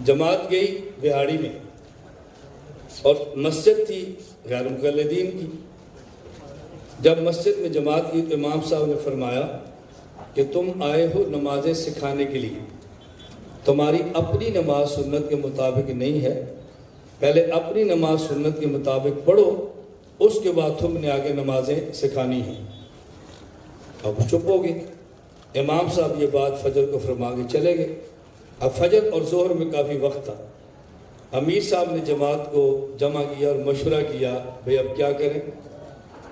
جماعت گئی بہاڑی میں اور مسجد تھی غیر مقلدین کی۔ جب مسجد میں جماعت کی تو امام صاحب نے فرمایا کہ تم آئے ہو نمازیں سکھانے کے لیے، تمہاری اپنی نماز سنت کے مطابق نہیں ہے، پہلے اپنی نماز سنت کے مطابق پڑھو، اس کے بعد تم نے آگے نمازیں سکھانی ہیں۔ اب چپ ہو گئے۔ امام صاحب یہ بات فجر کو فرما کے چلے گئے۔ اب فجر اور ظہر میں کافی وقت تھا۔ امیر صاحب نے جماعت کو جمع کیا اور مشورہ کیا، بھئی اب کیا کریں؟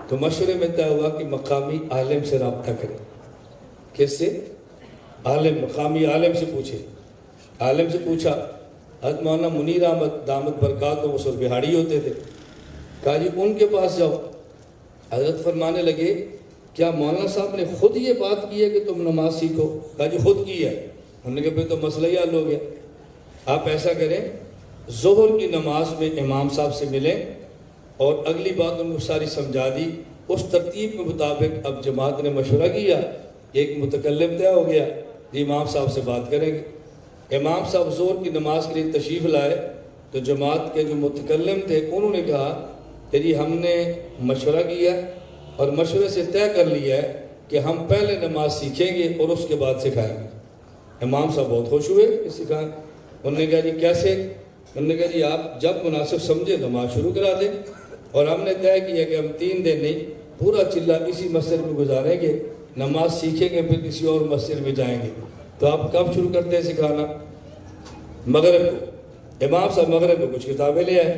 تو مشورے میں طے ہوا کہ مقامی عالم سے رابطہ کریں۔ کس سے؟ عالم، مقامی عالم سے پوچھے۔ عالم سے پوچھا، حضرت مولانا منیر احمد دامت برکاتہ وہ سر بہاڑی ہوتے تھے، کہا جی ان کے پاس جاؤ۔ حضرت فرمانے لگے کیا مولانا صاحب نے خود یہ بات کی ہے کہ تم نماز سیکھو؟ کہا جی خود کی ہے۔ انہوں نے کہا پھر تو مسئلہ ہی حل ہو گیا۔ آپ ایسا کریں، ظہر کی نماز میں امام صاحب سے ملیں اور اگلی بات ان کو ساری سمجھا دی۔ اس ترتیب کے مطابق اب جماعت نے مشورہ کیا، ایک متکلم طے ہو گیا، جی امام صاحب سے بات کریں گے۔ امام صاحب ظہر کی نماز کے لیے تشریف لائے تو جماعت کے جو متکلم تھے انہوں نے کہا کہ جی ہم نے مشورہ کیا اور مشورے سے طے کر لیا ہے کہ ہم پہلے نماز سیکھیں گے اور اس کے بعد سکھائیں گے۔ امام صاحب بہت خوش ہوئے کہ سکھائیں۔ انہوں نے کہا جی کیسے؟ انہوں نے کہا جی آپ جب مناسب سمجھے نماز شروع کرا دیں، اور ہم نے طے کیا کہ ہم 3 دن نہیں پورا چلہ اسی مسجد میں گزاریں گے، نماز سیکھیں گے پھر کسی اور مسجد میں جائیں گے۔ تو آپ کب شروع کرتے ہیں سکھانا؟ مغرب کو۔ امام صاحب مغرب کو کچھ کتابیں لے آئے۔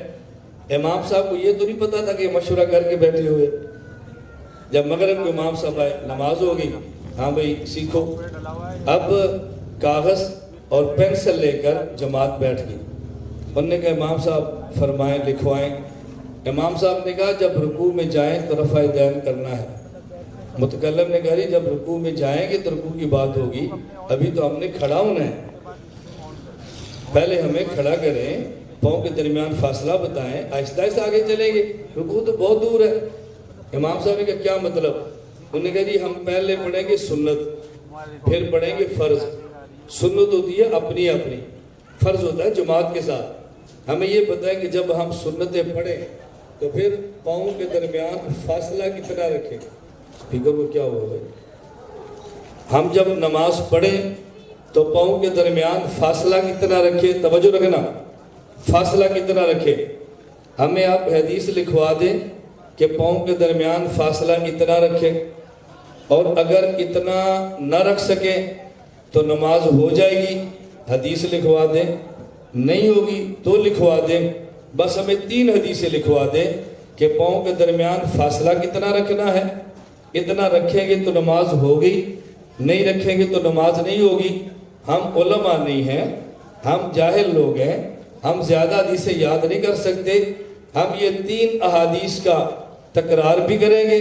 امام صاحب کو یہ تو نہیں پتا تھا کہ مشورہ کر کے بیٹھے ہوئے۔ جب مغرب کو امام صاحب آئے، نماز ہو گئی، ہاں بھئی سیکھو۔ اب کاغذ اور پینسل لے کر جماعت بیٹھ گئی۔ انہوں نے کہا امام صاحب فرمائیں، لکھوائیں۔ امام صاحب نے کہا جب رکوع میں جائیں تو رفع دین کرنا ہے۔ متکلم نے کہا جی جب رکوع میں جائیں گے تو رکوع کی بات ہوگی، ابھی تو ہم نے کھڑا ہونا ہے، پہلے ہمیں کھڑا کریں، پاؤں کے درمیان فاصلہ بتائیں، آہستہ آہستہ آگے چلیں گے، رکوع تو بہت دور ہے۔ امام صاحب نے کہا کیا مطلب؟ انہوں نے کہا جی ہم پہلے پڑھیں گے سنت، پھر پڑھیں گے فرض۔ سنت ہوتی ہے اپنی اپنی، فرض ہوتا ہے جماعت کے ساتھ۔ ہمیں یہ بتائیں کہ جب ہم سنتیں پڑھیں تو پھر پاؤں کے درمیان فاصلہ کتنا رکھیں؟ اسپیکر کو کیا ہوا بھائی؟ ہم جب نماز پڑھیں تو پاؤں کے درمیان فاصلہ کتنا رکھیں؟ توجہ رکھنا، فاصلہ کتنا رکھیں؟ ہمیں آپ حدیث لکھوا دیں کہ پاؤں کے درمیان فاصلہ اتنا رکھیں، اور اگر اتنا نہ رکھ سکیں تو نماز ہو جائے گی، حدیث لکھوا دیں، نہیں ہوگی تو لکھوا دیں، بس ہمیں 3 حدیثیں لکھوا دیں کہ پاؤں کے درمیان فاصلہ کتنا رکھنا ہے، اتنا رکھیں گے تو نماز ہوگی، نہیں رکھیں گے تو نماز نہیں ہوگی۔ ہم علماء نہیں ہیں، ہم جاہل لوگ ہیں، ہم زیادہ حدیثیں یاد نہیں کر سکتے، ہم یہ 3 احادیث کا تکرار بھی کریں گے،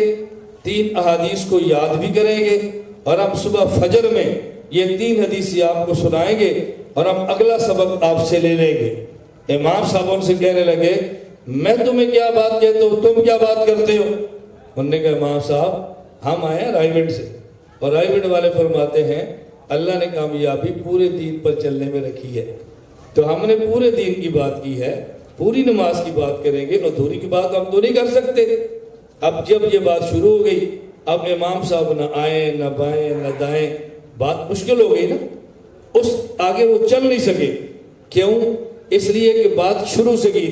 3 احادیث کو یاد بھی کریں گے، اور ہم صبح فجر میں یہ 3 حدیثیں آپ کو سنائیں گے اور ہم اگلا سبق آپ سے لے لیں گے۔ امام صاحب ان سے کہنے لگے میں تمہیں کیا بات کہتا ہوں، تم کیا بات کرتے ہو؟ انہوں نے کہا امام صاحب ہم آئے ہیں رائے گڑھ سے، اور رائے گڑھ والے فرماتے ہیں اللہ نے کامیابی پورے دین پر چلنے میں رکھی ہے، تو ہم نے پورے دین کی بات کی ہے، پوری نماز کی بات کریں گے، ادھوری کی بات ہم تو نہیں کر سکتے۔ اب جب یہ بات شروع ہو گئی، اب امام صاحب نہ آئیں نہ بائیں نہ دائیں، بات مشکل ہو گئی نا، اس آگے وہ چل نہیں سکے۔ کیوں؟ اس لیے کہ بات شروع سے کی